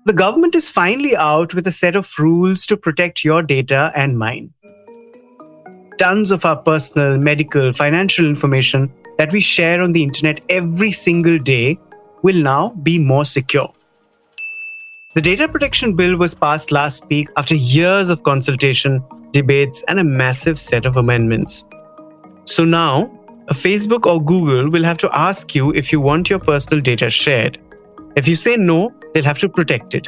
The government is finally out with a set of rules to protect your data and mine. Tons of our personal, medical, financial information that we share on the internet every single day will now be more secure. The Data Protection Bill was passed last week after years of consultation, debates, and a massive set of amendments. So now, a Facebook or Google will have to ask you if you want your personal data shared. If you say no, they'll have to protect it.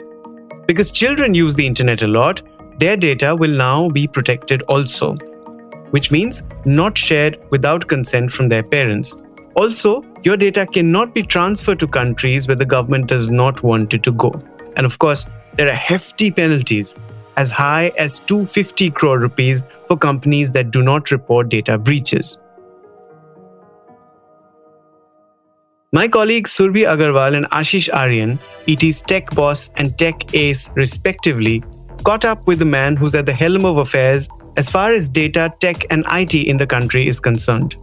Because children use the internet a lot, their data will now be protected also, which means not shared without consent from their parents. Also, your data cannot be transferred to countries where the government does not want it to go. And of course, there are hefty penalties, as high as 250 crore rupees for companies that do not report data breaches. My colleagues Surabhi Aggarwal and Aashish Aryan, ET's tech boss and tech ace respectively, caught up with the man who's at the helm of affairs as far as data, tech and IT in the country is concerned,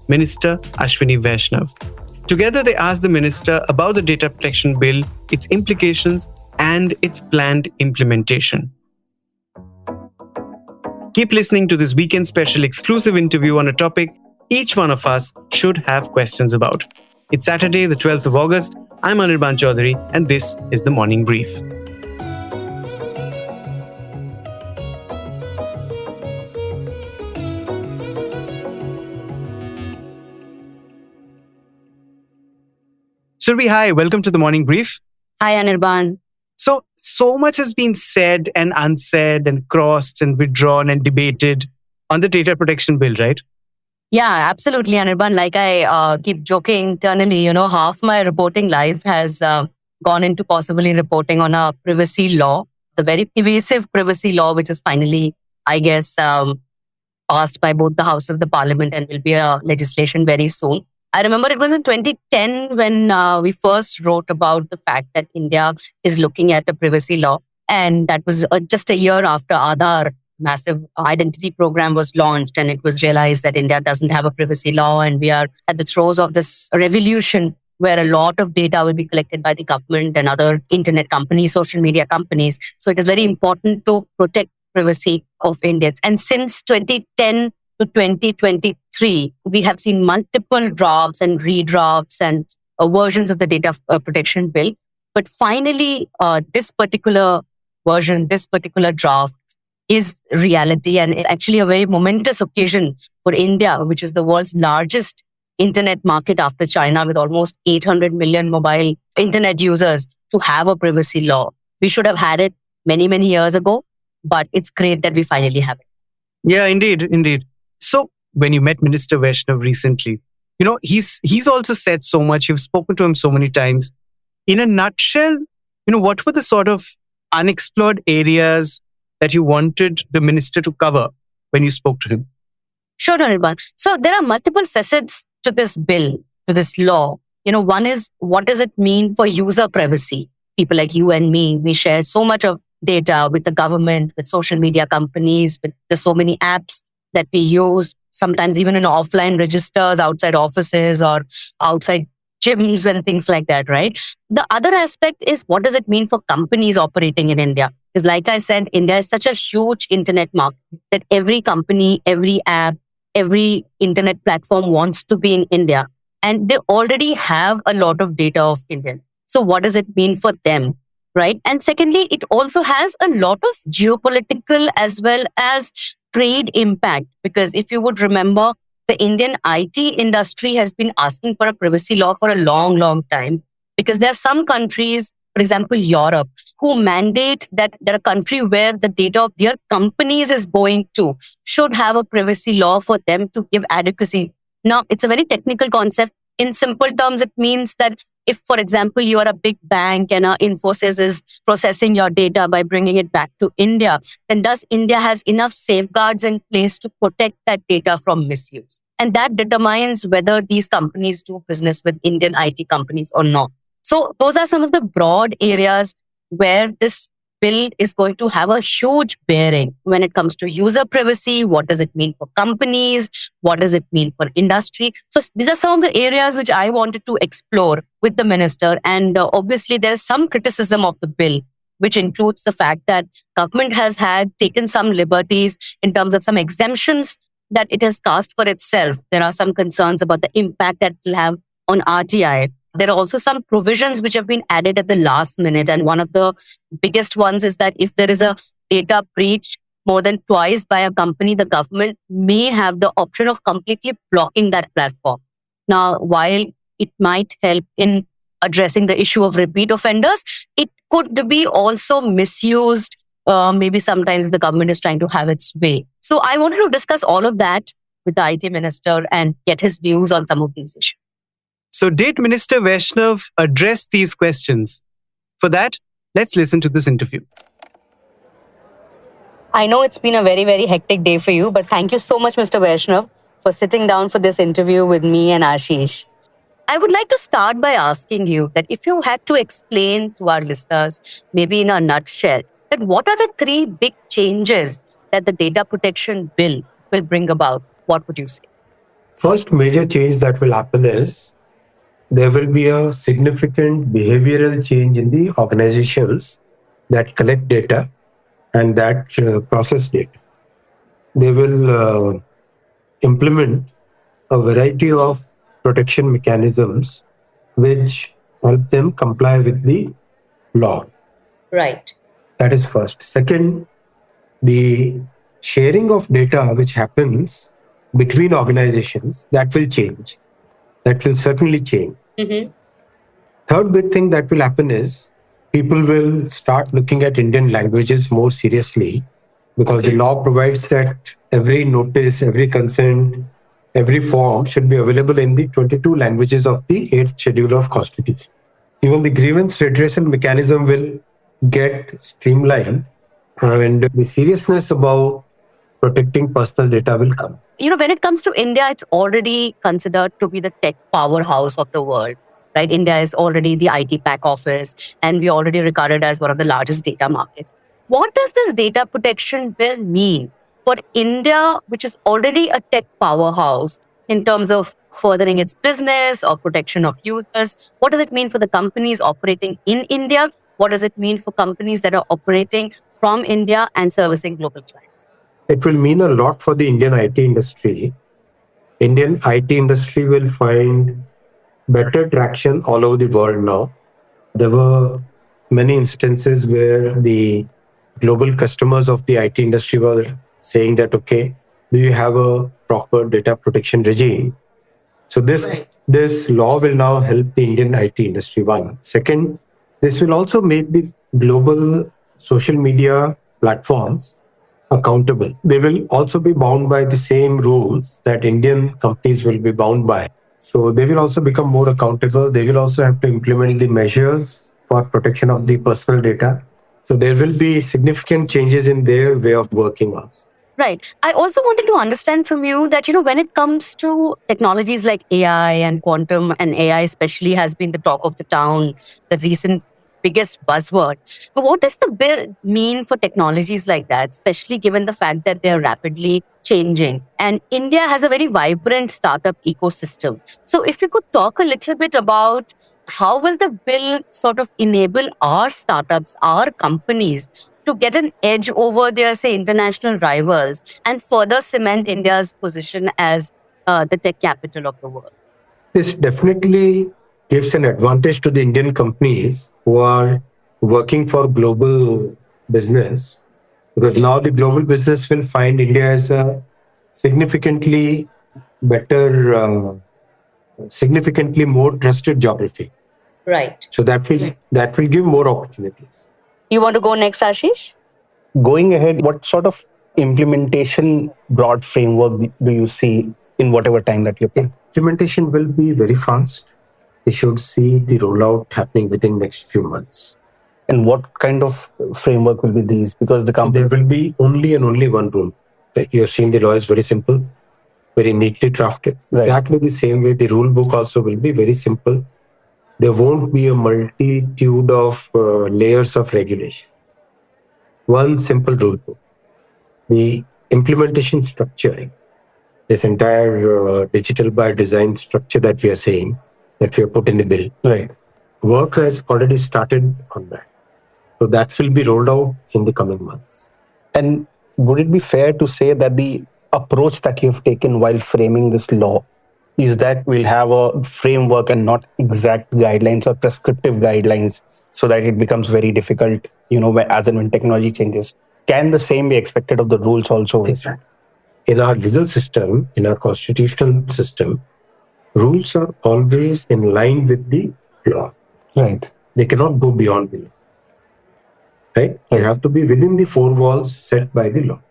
Minister Ashwini Vaishnaw. Together they asked the minister about the Data Protection Bill, its implications and its planned implementation. Keep listening to this weekend special exclusive interview on a topic each one of us should have questions about. It's Saturday, the 12th of August. I'm Anirban Chaudhary, and this is the Morning Brief. Surabhi, hi. Welcome to the Morning Brief. Hi, Anirban. So much has been said and unsaid and crossed and withdrawn and debated on the Data Protection Bill, right? Yeah, absolutely, Anirban. Like I keep joking internally, half my reporting life has gone into possibly reporting on a privacy law, the very evasive privacy law, which is finally, I guess, passed by both the House of the Parliament and will be a legislation very soon. I remember it was in 2010 when we first wrote about the fact that India is looking at a privacy law. And that was just a year after Aadhaar massive identity program was launched, and it was realized that India doesn't have a privacy law, and we are at the throes of this revolution where a lot of data will be collected by the government and other internet companies, social media companies. So it is very important to protect privacy of Indians. And since 2010 to 2023, we have seen multiple drafts and redrafts and versions of the Data Protection Bill. But finally, this particular version, this particular draft is reality, and it's actually a very momentous occasion for India, which is the world's largest internet market after China, with almost 800 million mobile internet users, to have a privacy law. We should have had it many, many years ago, but it's great that we finally have it. Yeah, indeed. So when you met Minister Vaishnaw recently, he's also said so much. You've spoken to him so many times. In a nutshell, what were the sort of unexplored areas that you wanted the minister to cover when you spoke to him? Sure, Anirban. So there are multiple facets to this bill, to this law. One is, what does it mean for user privacy? People like you and me, we share so much of data with the government, with social media companies, with the so many apps that we use, sometimes even in offline registers outside offices or outside gyms and things like that, right? The other aspect is, what does it mean for companies operating in India? Because like I said, India is such a huge internet market that every company, every app, every internet platform wants to be in India. And they already have a lot of data of India. So what does it mean for them, right? And secondly, it also has a lot of geopolitical as well as trade impact. Because if you would remember, the Indian IT industry has been asking for a privacy law for a long, long time. Because there are some countries, for example, Europe, who mandate that a country where the data of their companies is going to should have a privacy law for them to give adequacy. Now, it's a very technical concept. In simple terms, it means that if, for example, you are a big bank and Infosys is processing your data by bringing it back to India, then does India has enough safeguards in place to protect that data from misuse? And that determines whether these companies do business with Indian IT companies or not. So those are some of the broad areas where this bill is going to have a huge bearing when it comes to user privacy. What does it mean for companies? What does it mean for industry? So these are some of the areas which I wanted to explore with the minister. And obviously, there's some criticism of the bill which includes the fact that government has taken some liberties in terms of some exemptions that it has cast for itself. There are some concerns about the impact that will have on RTI. There are also some provisions which have been added at the last minute. And one of the biggest ones is that if there is a data breach more than twice by a company, the government may have the option of completely blocking that platform. Now, while it might help in addressing the issue of repeat offenders, it could be also misused. Maybe sometimes the government is trying to have its way. So I wanted to discuss all of that with the IT minister and get his views on some of these issues. So did Minister Vaishnaw address these questions? For that, let's listen to this interview. I know it's been a very, very hectic day for you, but thank you so much, Mr. Vaishnaw, for sitting down for this interview with me and Aashish. I would like to start by asking you that if you had to explain to our listeners, maybe in a nutshell, that what are the three big changes that the data protection bill will bring about? What would you say? First major change that will happen is there will be a significant behavioral change in the organizations that collect data and that process data. They will implement a variety of protection mechanisms which help them comply with the law. Right. That is first. Second, the sharing of data which happens between organizations, that will change. That will certainly change. Mm-hmm. Third big thing that will happen is people will start looking at Indian languages more seriously because the law provides that every notice, every consent, every form should be available in the 22 languages of the 8th schedule of Constitution. Even the grievance redressal mechanism will get streamlined and the seriousness about protecting personal data will come. When it comes to India, it's already considered to be the tech powerhouse of the world, right? India is already the IT pack office, and we already regarded as one of the largest data markets. What does this data protection bill mean for India, which is already a tech powerhouse, in terms of furthering its business or protection of users? What does it mean for the companies operating in India? What does it mean for companies that are operating from India and servicing global clients? It will mean a lot for the Indian IT industry. Indian IT industry will find better traction all over the world now. There were many instances where the global customers of the IT industry were saying that, okay, do you have a proper data protection regime? So this law will now help the Indian IT industry, one. Second, this will also make the global social media platforms accountable. They will also be bound by the same rules that Indian companies will be bound by. So they will also become more accountable. They will also have to implement the measures for protection of the personal data. So there will be significant changes in their way of working on. Right. I also wanted to understand from you that, when it comes to technologies like AI and quantum, and AI especially has been the talk of the town, the recent biggest buzzword. But what does the bill mean for technologies like that, especially given the fact that they're rapidly changing? And India has a very vibrant startup ecosystem. So if you could talk a little bit about how will the bill sort of enable our startups, our companies, to get an edge over their, say, international rivals and further cement India's position as the tech capital of the world? This definitely gives an advantage to the Indian companies who are working for global business, because now the global business will find India as a significantly better, significantly more trusted geography. Right. So that will give more opportunities. You want to go next, Aashish? Going ahead, what sort of implementation broad framework do you see in whatever time that you're planning? Implementation will be very fast. We should see the rollout happening within next few months. And what kind of framework will be these? Because there will be only one rule. You're seeing the law is very simple, very neatly drafted. Right. Exactly the same way the rule book also will be very simple. There won't be a multitude of layers of regulation. One simple rule book. The implementation structure, this entire digital by design structure that we are saying, that we have put in the bill. Right. Work has already started on that. So that will be rolled out in the coming months. And would it be fair to say that the approach that you've taken while framing this law is that we'll have a framework and not exact guidelines or prescriptive guidelines so that it becomes very difficult, as and when technology changes? Can the same be expected of the rules also? Exactly. In our legal system, in our constitutional system, rules are always in line with the law. Right. They cannot go beyond the law. Right? They have to be within the four walls set by the law.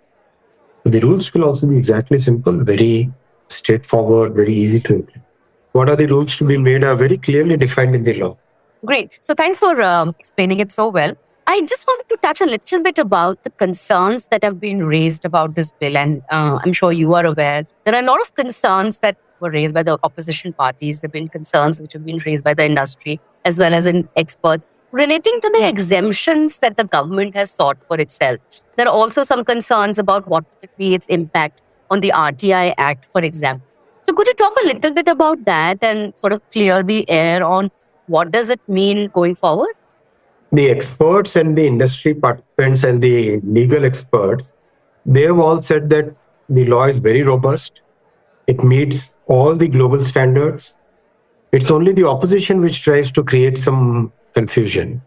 The rules will also be exactly simple, very straightforward, very easy to implement. What are the rules to be made are very clearly defined in the law. Great. So thanks for explaining it so well. I just wanted to touch a little bit about the concerns that have been raised about this bill. And I'm sure you are aware, there are a lot of concerns that were raised by the opposition parties. There have been concerns which have been raised by the industry as well as in experts relating to the exemptions that the government has sought for itself. There are also some concerns about what would be its impact on the RTI Act, for example. So could you talk a little bit about that and sort of clear the air on what does it mean going forward? The experts and the industry participants and the legal experts, they have all said that the law is very robust. It meets all the global standards. It's only the opposition which tries to create some confusion.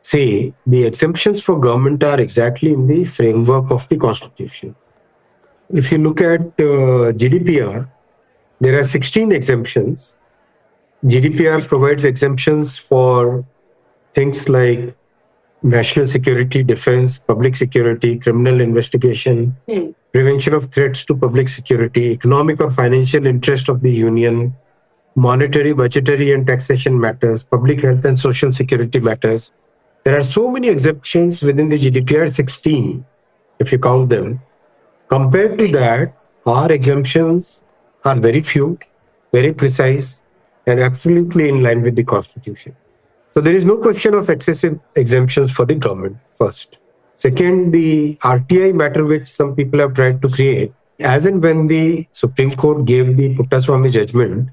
See, the exemptions for government are exactly in the framework of the Constitution. If you look at GDPR, there are 16 exemptions. GDPR provides exemptions for things like national security, defense, public security, criminal investigation, prevention of threats to public security, economic or financial interest of the union, monetary, budgetary, and taxation matters, public health and social security matters. There are so many exemptions within the GDPR, 16, if you count them. Compared to that, our exemptions are very few, very precise, and absolutely in line with the Constitution. So there is no question of excessive exemptions for the government, first. Second, the RTI matter which some people have tried to create, as and when the Supreme Court gave the Puttaswamy judgment,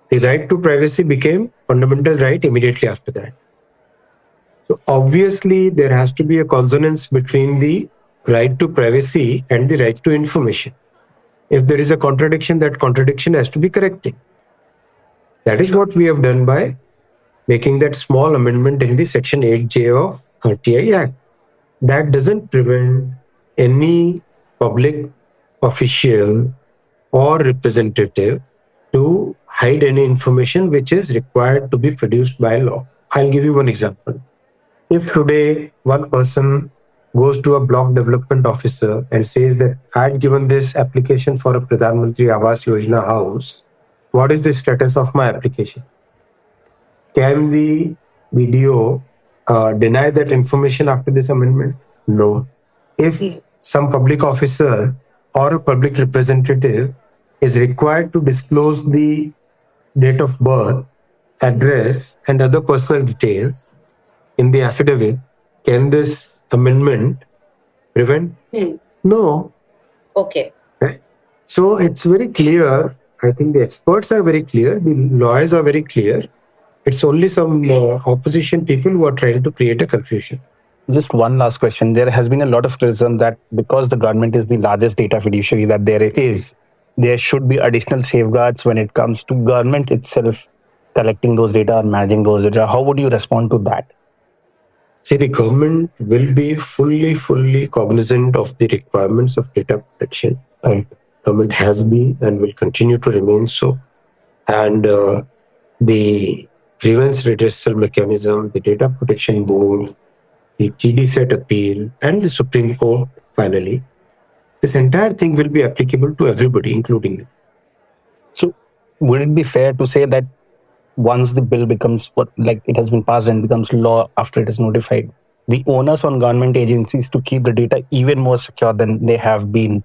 the right to privacy became fundamental right immediately after that. So obviously, there has to be a consonance between the right to privacy and the right to information. If there is a contradiction, that contradiction has to be corrected. That is what we have done by making that small amendment in the Section 8J of RTI Act. That doesn't prevent any public official or representative to hide any information which is required to be produced by law. I'll give you one example. If today one person goes to a block development officer and says that I had given this application for a Pradhan Mantri Awas Yojana house, what is the status of my application? Can the BDO deny that information after this amendment? No. If some public officer or a public representative is required to disclose the date of birth, address, and other personal details in the affidavit, can this amendment prevent? No. Okay. Right? So it's very clear. I think the experts are very clear. The lawyers are very clear. It's only some opposition people who are trying to create a confusion. Just one last question. There has been a lot of criticism that because the government is the largest data fiduciary that there is, there should be additional safeguards when it comes to government itself collecting those data or managing those data. How would you respond to that? See, the government will be fully cognizant of the requirements of data protection. Right. Government has been and will continue to remain so. And the grievance redressal mechanism, the data protection board, the TD set appeal, and the Supreme Court finally, this entire thing will be applicable to everybody, including them. So would it be fair to say that once the bill becomes like it has been passed and becomes law after it is notified, the onus on government agencies to keep the data even more secure than they have been?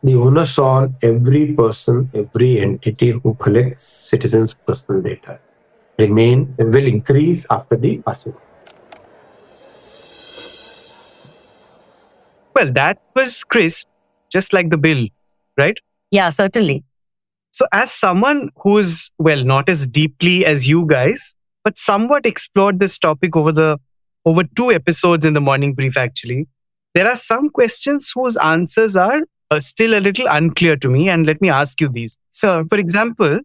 The onus on every person, every entity who collects citizens' personal data will increase after the passing. Well, that was crisp, just like the bill, right? Yeah, certainly. So as someone who's, well, not as deeply as you guys, but somewhat explored this topic over the over 2 episodes in the morning brief, actually, there are some questions whose answers are still a little unclear to me. And let me ask you these. So, For example,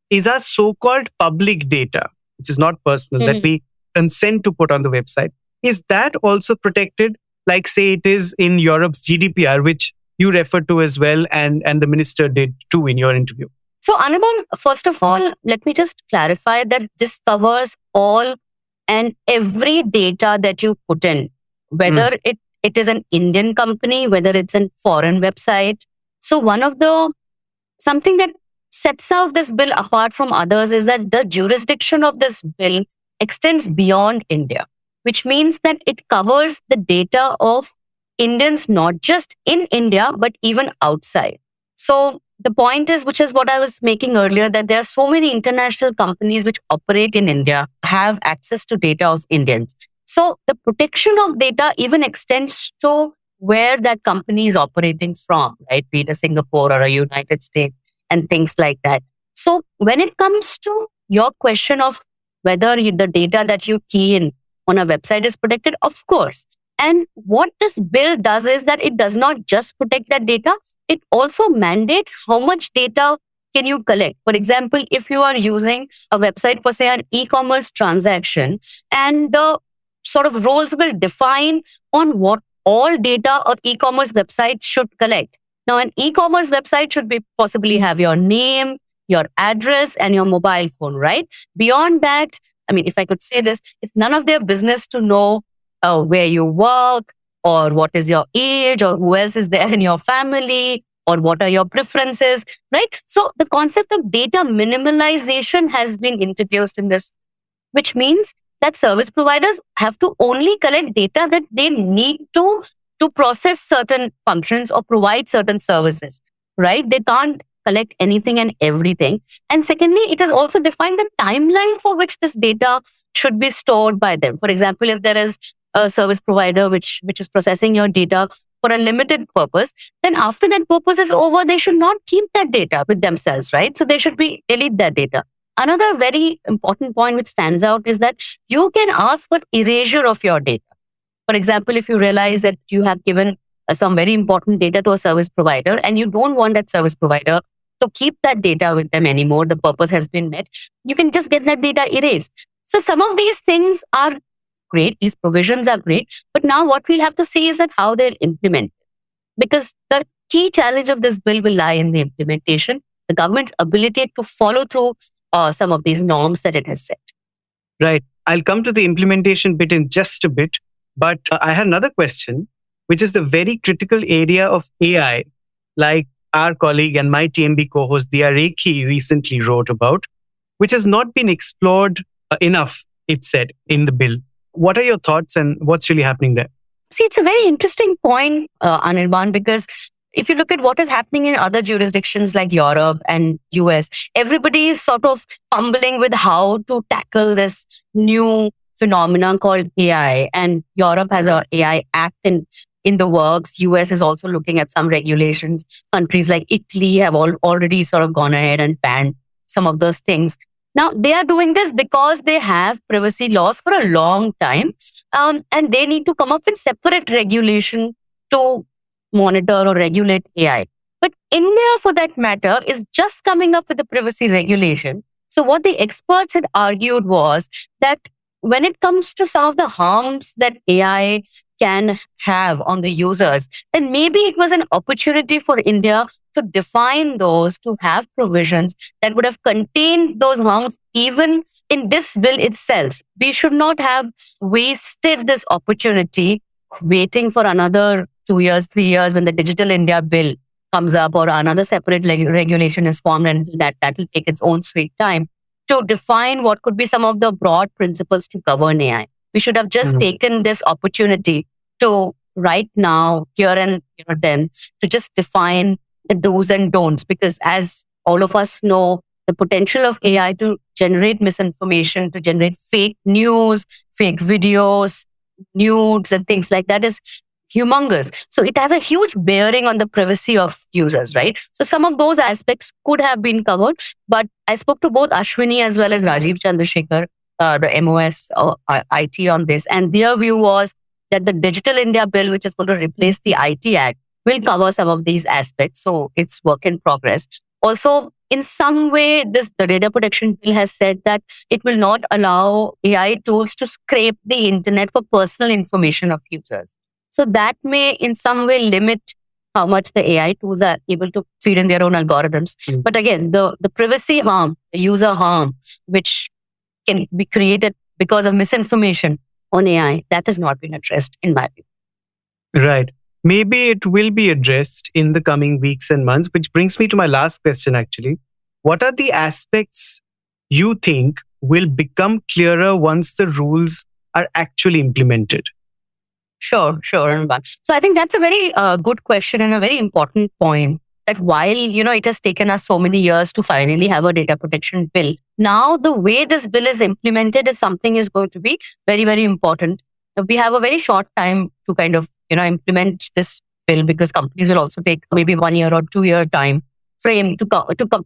is our so called public data, which is not personal, that Mhm. we consent to put on the website, is that also protected, like, say, it is in Europe's GDPR, which you referred to as well, and the minister did too in your interview? So, Anirban, first of all, let me just clarify that this covers all and every data that you put in, whether it is an Indian company, whether it's a foreign website. So, something that sets out this bill apart from others is that the jurisdiction of this bill extends beyond India, which means that it covers the data of Indians, not just in India, but even outside. So the point is, which is what I was making earlier, that there are so many international companies which operate in India, have access to data of Indians. So the protection of data even extends to where that company is operating from, right? Be it a Singapore or a United States and things like that. So when it comes to your question of whether the data that you key in on a website is protected, of course. And what this bill does is that it does not just protect that data, it also mandates how much data can you collect. For example, if you are using a website for, say, an e-commerce transaction, and the sort of rules will define on what all data an e-commerce website should collect. Now, an e-commerce website should be possibly have your name, your address, and your mobile phone, right? Beyond that, I mean, if I could say this, it's none of their business to know where you work, or what is your age, or who else is there in your family, or what are your preferences, right? So the concept of data minimalization has been introduced in this, which means that service providers have to only collect data that they need to process certain functions or provide certain services, right? They can't collect anything and everything. And secondly, it has also defined the timeline for which this data should be stored by them. For example, if there is a service provider which is processing your data for a limited purpose, then after that purpose is over, they should not keep that data with themselves, right? So they should be delete that data. Another very important point which stands out is that you can ask for erasure of your data. For example, if you realize that you have given some very important data to a service provider and you don't want that service provider to keep that data with them anymore, the purpose has been met, you can just get that data erased. So some of these things are great, these provisions are great, but now what we'll have to see is that how they're implemented. Because the key challenge of this bill will lie in the implementation, the government's ability to follow through some of these norms that it has set. Right. I'll come to the implementation bit in just a bit. But I had another question, which is the very critical area of AI, like our colleague and my TMB co-host, Diya Rekhi, recently wrote about, which has not been explored enough, it said, in the bill. What are your thoughts and what's really happening there? See, it's a very interesting point, Anirban, because if you look at what is happening in other jurisdictions like Europe and US, everybody is sort of fumbling with how to tackle this new phenomenon called AI. And Europe has an AI Act in the works. US is also looking at some regulations. Countries like Italy have already sort of gone ahead and banned some of those things. Now, they are doing this because they have privacy laws for a long time, and they need to come up with separate regulation to monitor or regulate AI. But India, for that matter, is just coming up with the privacy regulation. So what the experts had argued was that when it comes to some of the harms that AI can have on the users, then maybe it was an opportunity for India to define those, to have provisions that would have contained those harms even in this bill itself. We should not have wasted this opportunity waiting for another 2 years, 3 years when the Digital India bill comes up or another separate regulation is formed, and that will take its own sweet time to define what could be some of the broad principles to govern AI. We should have just taken this opportunity to right now, here and then, to just define the do's and don'ts. Because as all of us know, the potential of AI to generate misinformation, to generate fake news, fake videos, nudes and things like that is humongous. So it has a huge bearing on the privacy of users, right? So some of those aspects could have been covered, but I spoke to both Ashwini as well as Rajiv Chandrasekhar, the MOS or IT on this. And their view was that the Digital India Bill, which is going to replace the IT Act, will cover some of these aspects. So it's work in progress. Also, in some way, the data protection bill has said that it will not allow AI tools to scrape the internet for personal information of users. So that may in some way limit how much the AI tools are able to feed in their own algorithms. But again, the privacy harm, the user harm, which can be created because of misinformation on AI, that has not been addressed in my view. Right. Maybe it will be addressed in the coming weeks and months, which brings me to my last question actually. What are the aspects you think will become clearer once the rules are actually implemented? Sure, Anubhav. So I think that's a very good question and a very important point, that while, it has taken us so many years to finally have a data protection bill, now the way this bill is implemented is something is going to be very, very important. We have a very short time to kind of, implement this bill, because companies will also take maybe 1 year or 2 year time frame to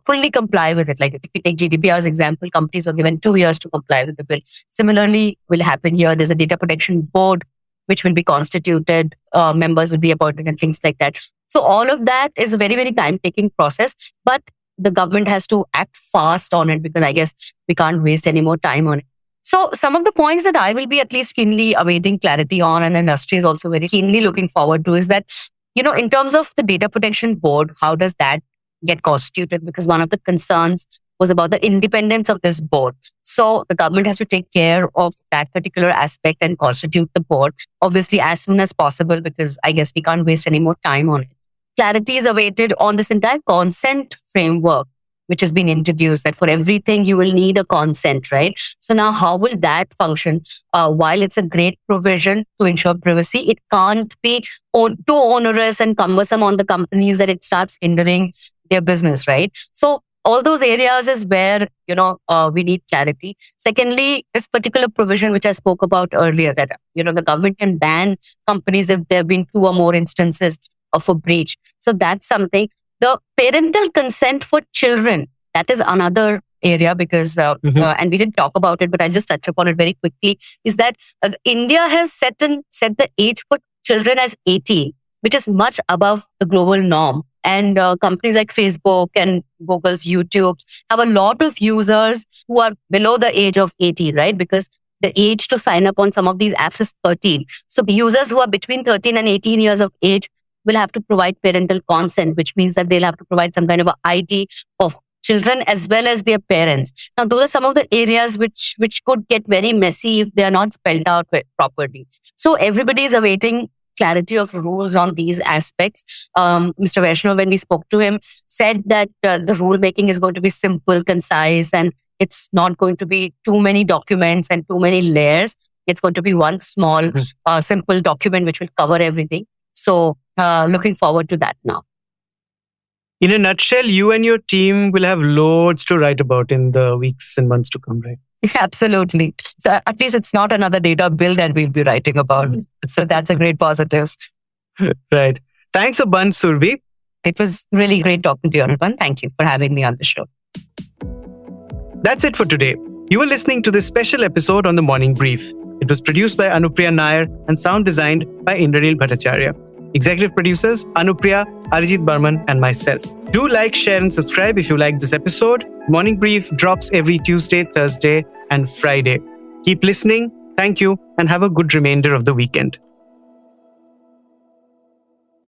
fully comply with it. Like if we take GDPR's example, companies were given 2 years to comply with the bill. Similarly, will happen here. There's a data protection board which will be constituted, members will be appointed and things like that. So all of that is a very, very time-taking process, but the government has to act fast on it, because I guess we can't waste any more time on it. So some of the points that I will be at least keenly awaiting clarity on, and the industry is also very keenly looking forward to, is that, in terms of the data protection board, how does that get constituted? Because one of the concerns was about the independence of this board. So the government has to take care of that particular aspect and constitute the board, obviously as soon as possible, because I guess we can't waste any more time on it. Clarity is awaited on this entire consent framework, which has been introduced, that for everything you will need a consent, right? So now how will that function? While it's a great provision to ensure privacy, it can't be too onerous and cumbersome on the companies that it starts hindering their business, right? So all those areas is where, we need clarity. Secondly, this particular provision, which I spoke about earlier, that, the government can ban companies if there have been 2 or more instances of a breach. So that's something. The parental consent for children, that is another area, because, and we didn't talk about it, but I'll just touch upon it very quickly, is that India has set the age for children as 18, which is much above the global norm. And companies like Facebook and Google's YouTube have a lot of users who are below the age of 18, right? Because the age to sign up on some of these apps is 13. So users who are between 13 and 18 years of age will have to provide parental consent, which means that they'll have to provide some kind of an ID of children as well as their parents. Now, those are some of the areas which could get very messy if they are not spelled out properly. So everybody is awaiting clarity of rules on these aspects. Mr. Vaishnaw, when we spoke to him, said that the rule making is going to be simple, concise, and it's not going to be too many documents and too many layers. It's going to be one small, simple document which will cover everything. So looking forward to that now. In a nutshell, you and your team will have loads to write about in the weeks and months to come, right? Absolutely. So at least it's not another data bill that we'll be writing about. So that's a great positive. Right. Thanks a bunch, Surabhi. It was really great talking to you, Aryan. Thank you for having me on the show. That's it for today. You were listening to this special episode on the Morning Brief. It was produced by Anupriya Nair and sound designed by Indranil Bhattacharya. Executive producers Anupriya, Arijit Barman, and myself. Do like, share, and subscribe if you like this episode. Morning Brief drops every Tuesday, Thursday, and Friday. Keep listening. Thank you, and have a good remainder of the weekend.